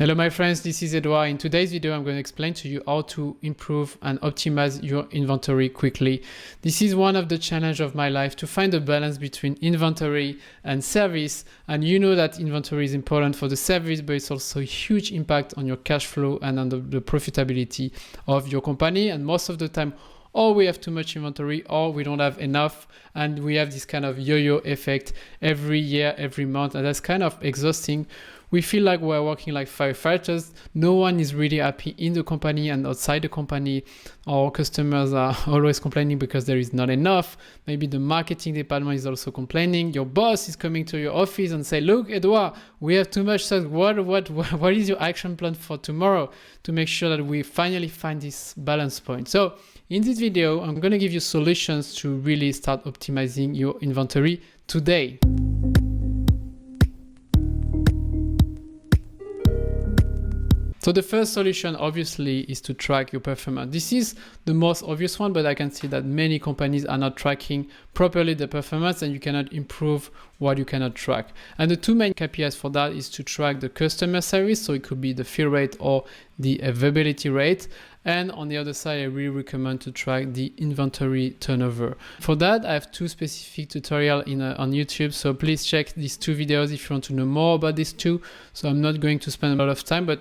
Hello my friends, this is Edouard. In today's video, I'm going to explain to you how to improve and optimize your inventory quickly. This is one of the challenges of my life, to find a balance between inventory and service. And you know that inventory is important for the service, but it's also a huge impact on your cash flow and on the profitability of your company. And most of the time, or we have too much inventory, or we don't have enough, and we have this kind of yo-yo effect every year, every month, and that's kind of exhausting. We feel like we're working like firefighters. No one is really happy in the company and outside the company. Our customers are always complaining because there is not enough. Maybe the marketing department is also complaining. Your boss is coming to your office and say, "Look, Edouard, we have too much stock. What is your action plan for tomorrow to make sure that we finally find this balance point?" So in this video, I'm going to give you solutions to really start optimizing your inventory today. So the first solution obviously is to track your performance. This is the most obvious one, but I can see that many companies are not tracking properly the performance, and you cannot improve what you cannot track. And the two main KPIs for that is to track the customer service. So it could be the fill rate or the availability rate. And on the other side, I really recommend to track the inventory turnover. For that, I have two specific tutorials on YouTube. So please check these two videos if you want to know more about these two. So I'm not going to spend a lot of time, but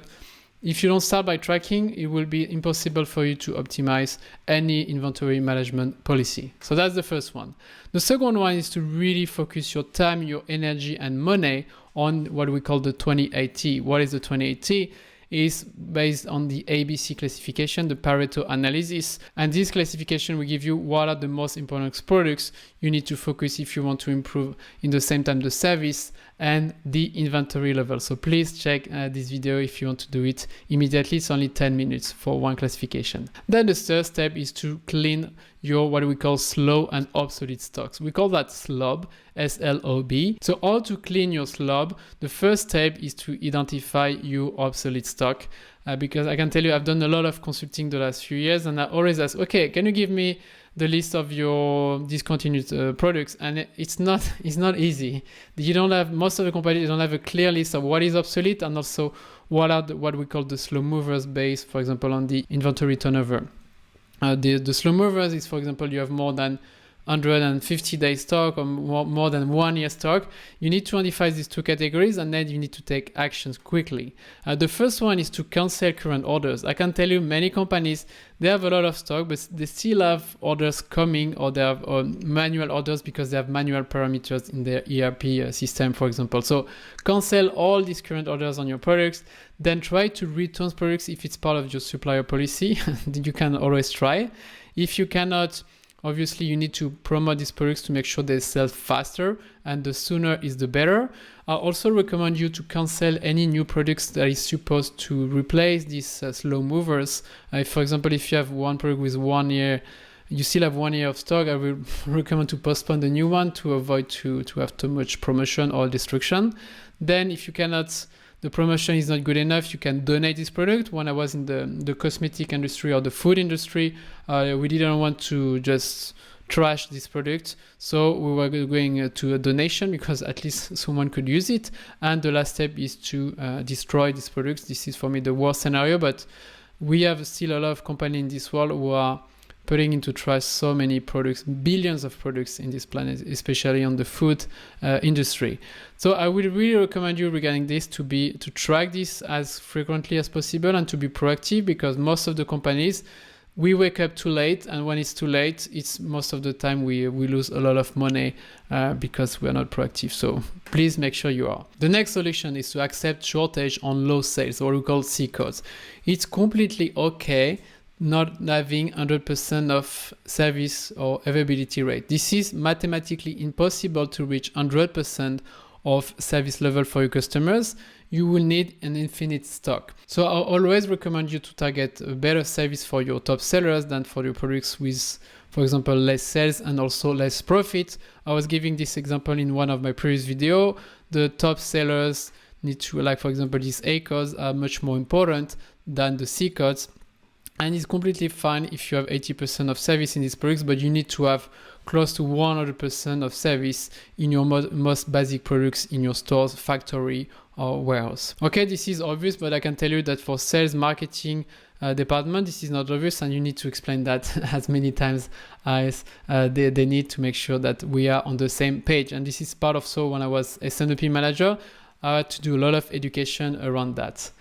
if you don't start by tracking, it will be impossible for you to optimize any inventory management policy. So that's the first one. The second one is to really focus your time, your energy, and money on what we call the 20/80. What is the 20/80? Is based on the ABC classification, the Pareto analysis. And this classification will give you what are the most important products you need to focus if you want to improve in the same time the service and the inventory level. So please check this video if you want to do it immediately. It's only 10 minutes for one classification. Then the third step is to clean your what we call slow and obsolete stocks. We call that SLOB, SLOB. So how to clean your SLOB? The first step is to identify your obsolete stock. Because I can tell you, I've done a lot of consulting the last few years, and I always ask, okay, can you give me the list of your discontinued products? And it's not easy. You don't have, most of the companies don't have a clear list of what is obsolete, and also what are what we call the slow movers based, for example, on the inventory turnover. The slow movers is, for example, you have more than 150 days stock or more than 1 year stock. You need to identify these two categories, and then you need to take actions quickly. The first one is to cancel current orders. I can tell you many companies, they have a lot of stock, but they still have orders coming, or they have manual orders because they have manual parameters in their ERP system, for example. So cancel all these current orders on your products. Then try to return products if it's part of your supplier policy. You can always try. If you cannot, obviously, you need to promote these products to make sure they sell faster, and the sooner is the better. I also recommend you to cancel any new products that is supposed to replace these slow movers. For example, if you have one product with 1 year, you still have 1 year of stock, I will recommend to postpone the new one to avoid to have too much promotion or destruction. Then if you cannot, the promotion is not good enough, you can donate this product. When I was in the cosmetic industry or the food industry, we didn't want to just trash this product. So we were going to a donation because at least someone could use it. And the last step is to destroy these products. This is for me the worst scenario, but we have still a lot of companies in this world who are putting into trash so many products, billions of products in this planet, especially on the food industry. So I would really recommend you regarding this to track this as frequently as possible and to be proactive, because most of the companies, we wake up too late, and when it's too late, it's most of the time we lose a lot of money because we are not proactive. So please make sure you are. The next solution is to accept shortage on low sales, or we call C codes. It's completely okay not having 100% of service or availability rate. This is mathematically impossible to reach 100% of service level for your customers. You will need an infinite stock. So I always recommend you to target a better service for your top sellers than for your products with, for example, less sales and also less profit. I was giving this example in one of my previous videos. The top sellers need to, like, for example, these A codes are much more important than the C codes. And it's completely fine if you have 80% of service in these products, but you need to have close to 100% of service in your most basic products in your stores, factory, or warehouse. Okay, this is obvious, but I can tell you that for sales marketing department, this is not obvious, and you need to explain that as many times as they need to make sure that we are on the same page. And this is part of, so when I was S&OP manager, I had to do a lot of education around that.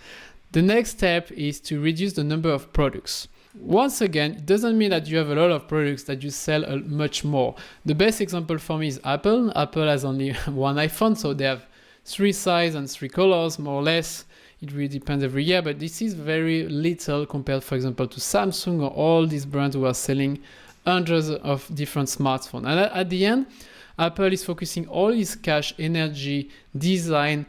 The next step is to reduce the number of products. Once again, it doesn't mean that you have a lot of products that you sell much more. The best example for me is Apple. Apple has only one iPhone, so they have 3 sizes and 3 colors, more or less. It really depends every year, but this is very little compared, for example, to Samsung or all these brands who are selling hundreds of different smartphones. And at the end, Apple is focusing all its cash, energy, design,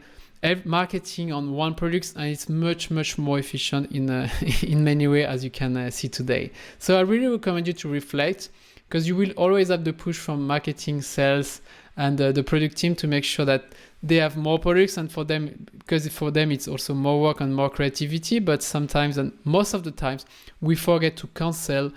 marketing on one product, and it's much more efficient in many ways, as you can see today. So I really recommend you to reflect, because you will always have the push from marketing, sales, and the product team to make sure that they have more products, and for them, because for them it's also more work and more creativity, but sometimes, and most of the times, we forget to cancel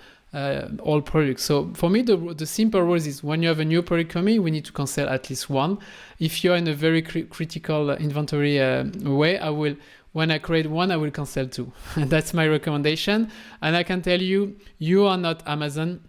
all products. So for me, the simple rules is when you have a new product coming, we need to cancel at least one. If you're in a very critical inventory way, when I create one, I will cancel 2. That's my recommendation. And I can tell you, you are not Amazon.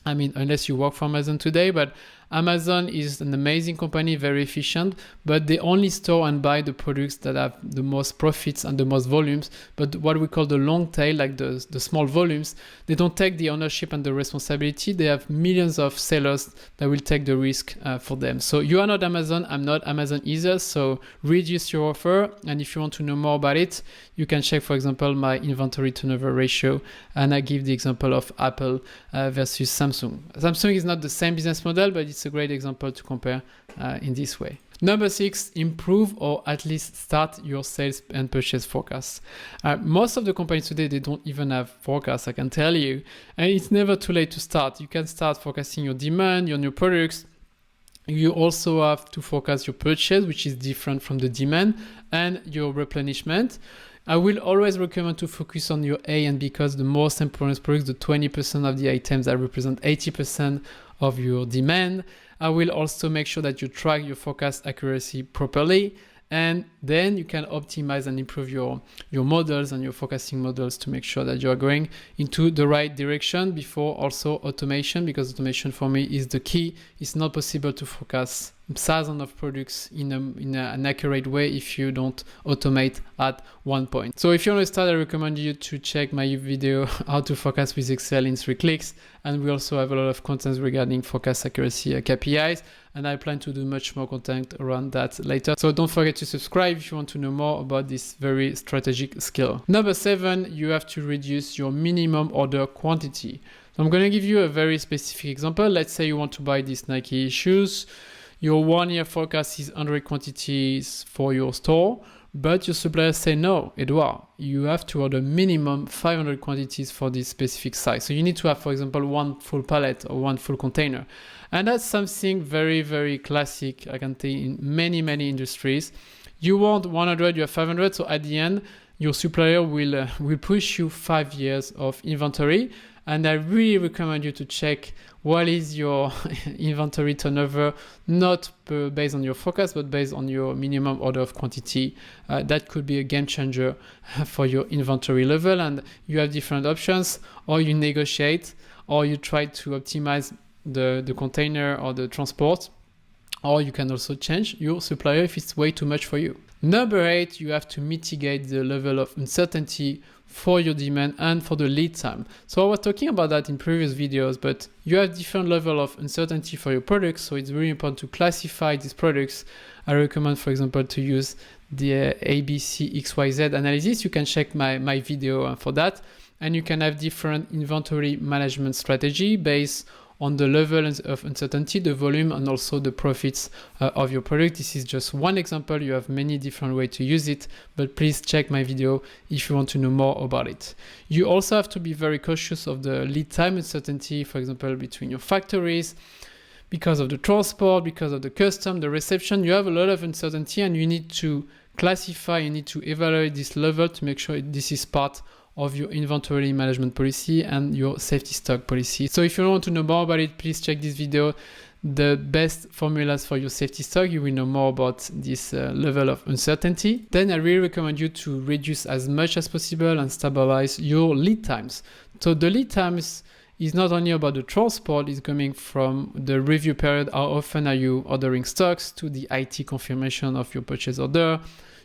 I mean, unless you work for Amazon today, but Amazon is an amazing company, very efficient, but they only store and buy the products that have the most profits and the most volumes. But what we call the long tail, like the small volumes, they don't take the ownership and the responsibility. They have millions of sellers that will take the risk for them. So you are not Amazon, I'm not Amazon either. So reduce your offer. And if you want to know more about it, you can check, for example, my inventory turnover ratio. And I give the example of Apple versus Samsung. Samsung is not the same business model, but it's a great example to compare in this way. Number 6, improve or at least start your sales and purchase forecasts. Most of the companies today, they don't even have forecasts, I can tell you. And it's never too late to start. You can start forecasting your demand, your new products. You also have to forecast your purchase, which is different from the demand, and your replenishment. I will always recommend to focus on your A and B, because the most important products, the 20% of the items that represent 80% of your demand. I will also make sure that you track your forecast accuracy properly, and then you can optimize and improve your models and your forecasting models to make sure that you are going into the right direction. Before also automation, because automation for me is the key. It's not possible to forecast thousands of products in an accurate way if you don't automate at one point. So if you want to start, I recommend you to check my video how to forecast with Excel in 3 clicks. And we also have a lot of content regarding forecast accuracy KPIs, and I plan to do much more content around that later. So don't forget to subscribe if you want to know more about this very strategic skill. Number 7, you have to reduce your minimum order quantity. So I'm going to give you a very specific example. Let's say you want to buy these Nike shoes. Your 1-year forecast is 100 quantities for your store, but your suppliers say, no, Edouard, you have to order minimum 500 quantities for this specific size. So you need to have, for example, 1 full pallet or 1 full container. And that's something very, very classic, I can tell you, in many industries. You want 100, you have 500. So at the end, your supplier will push you 5 years of inventory. And I really recommend you to check what is your inventory turnover, not based on your forecast, but based on your minimum order of quantity. That could be a game changer for your inventory level. And you have different options, or you negotiate, or you try to optimize the container or the transport, or you can also change your supplier if it's way too much for you. Number 8, you have to mitigate the level of uncertainty for your demand and for the lead time. So I was talking about that in previous videos, but you have different level of uncertainty for your products. So it's really important to classify these products. I recommend, for example, to use the AbcXYZ analysis. You can check my video for that. And you can have different inventory management strategy based on the level of uncertainty, the volume, and also the profits of your product. This is just one example. You have many different ways to use it, but please check my video if you want to know more about it. You also have to be very cautious of the lead time uncertainty, for example, between your factories, because of the transport, because of the custom, the reception. You have a lot of uncertainty, and you need to classify, you need to evaluate this level to make sure this is part of your inventory management policy and your safety stock policy. So if you want to know more about it, please check this video. the best formulas for your safety stock. You will know more about this level of uncertainty. Then I really recommend you to reduce as much as possible and stabilize your lead times. So the lead times is not only about the transport, it's coming from the review period, how often are you ordering stocks, to the IT confirmation of your purchase order,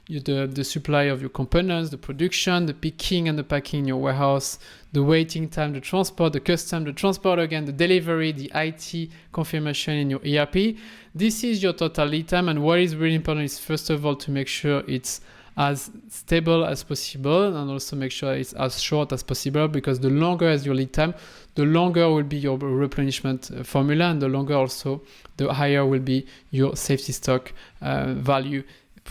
the supply of your components, the production, the picking and the packing in your warehouse, the waiting time, the transport, the custom, the transport again, the delivery, the IT confirmation in your ERP. This is your total lead time, and what is really important is first of all to make sure it's as stable as possible, and also make sure it's as short as possible, because the longer as your lead time, the longer will be your replenishment formula, and the longer also the higher will be your safety stock value,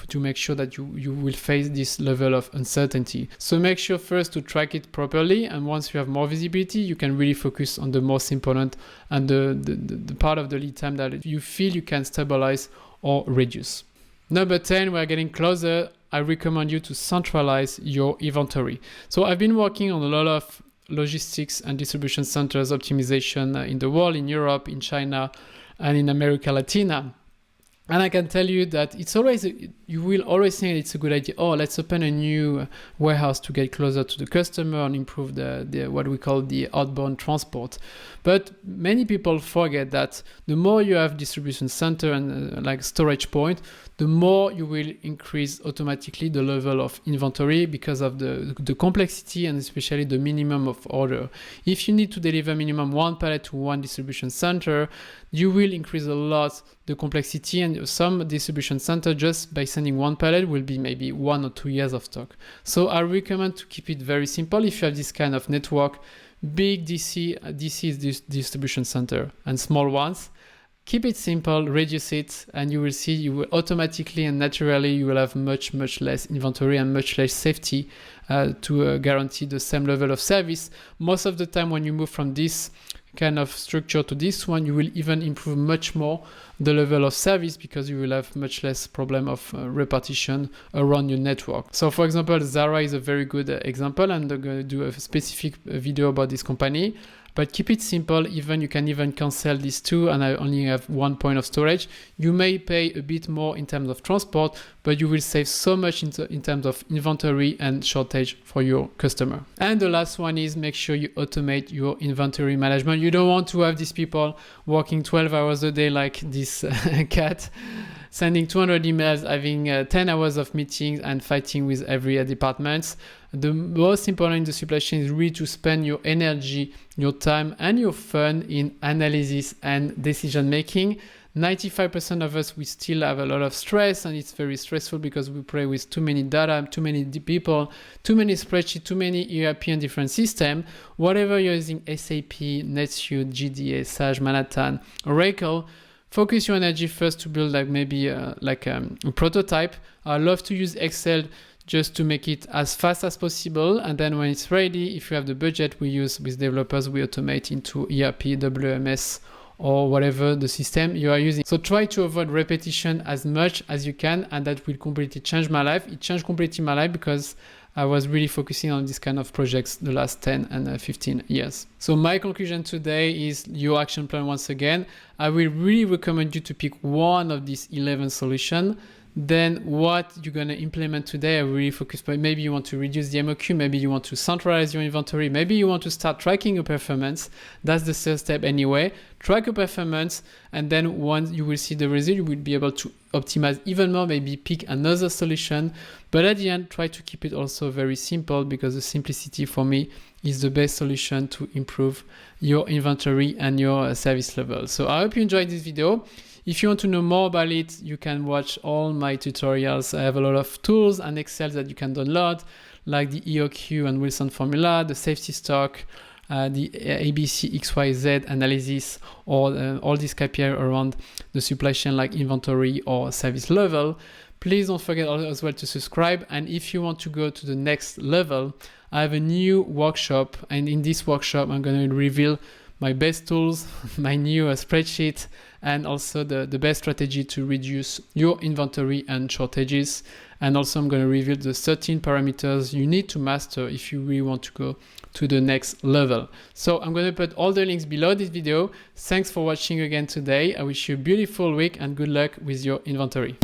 to make sure that you will face this level of uncertainty. So make sure first to track it properly, and once you have more visibility, you can really focus on the most important and the part of the lead time that you feel you can stabilize or reduce. Number 10, we're getting closer. I recommend you to centralize your inventory. So I've been working on a lot of logistics and distribution centers optimization in the world, in Europe, in China, and in America Latina. And I can tell you that it's always, you will always think it's a good idea. Oh, let's open a new warehouse to get closer to the customer and improve the what we call the outbound transport. But many people forget that the more you have distribution center and like storage point, the more you will increase automatically the level of inventory because of the complexity and especially the minimum of order. If you need to deliver minimum 1 pallet to 1 distribution center, you will increase a lot the complexity, and some distribution center just by sending 1 pallet will be maybe 1 or 2 years of stock. So I recommend to keep it very simple. If you have this kind of network, big DC is distribution center, and small ones, keep it simple, reduce it, and you will see you will automatically and naturally you will have much less inventory and much less safety to guarantee the same level of service. Most of the time when you move from this kind of structure to this one, you will even improve much more the level of service because you will have much less problem of repartition around your network. So for example, Zara is a very good example, and I'm going to do a specific video about this company. But keep it simple. Even you can even cancel these two, and I only have 1 point of storage. You may pay a bit more in terms of transport, but you will save so much in terms of inventory and shortage for your customer. And the last one is make sure you automate your inventory management. You don't want to have these people working 12 hours a day like this cat, sending 200 emails, having 10 hours of meetings and fighting with every department. The most important in the supply chain is really to spend your energy, your time, and your fun in analysis and decision making. 95% of us, we still have a lot of stress, and it's very stressful because we play with too many data, too many people, too many spreadsheets, too many ERP and different systems. Whatever you're using, SAP, NetSuite, GDA, Sage, Manhattan, Oracle, focus your energy first to build like maybe a prototype. I love to use Excel just to make it as fast as possible. And then when it's ready, if you have the budget, we use with developers, we automate into ERP, WMS, or whatever the system you are using. So try to avoid repetition as much as you can, and that will completely change my life. It changed completely my life because I was really focusing on this kind of projects the last 10 and 15 years. So my conclusion today is your action plan once again. I will really recommend you to pick one of these 11 solutions. Then what you're going to implement today, I really focus, but maybe you want to reduce the MOQ, maybe you want to centralize your inventory, maybe you want to start tracking your performance. That's the third step anyway. Track your performance, and then once you will see the result, you will be able to optimize even more, maybe pick another solution. But at the end, try to keep it also very simple, because the simplicity for me is the best solution to improve your inventory and your service level. So I hope you enjoyed this video. If you want to know more about it, you can watch all my tutorials. I have a lot of tools and Excel that you can download, like the EOQ and Wilson formula, the safety stock, the AbcXYZ analysis, or all these KPIs around the supply chain like inventory or service level. Please don't forget as well to subscribe. And if you want to go to the next level, I have a new workshop. And in this workshop, I'm going to reveal my best tools, my new spreadsheet, and also the best strategy to reduce your inventory and shortages. And also I'm going to reveal the 13 parameters you need to master if you really want to go to the next level. So I'm going to put all the links below this video. Thanks for watching again today. I wish you a beautiful week and good luck with your inventory.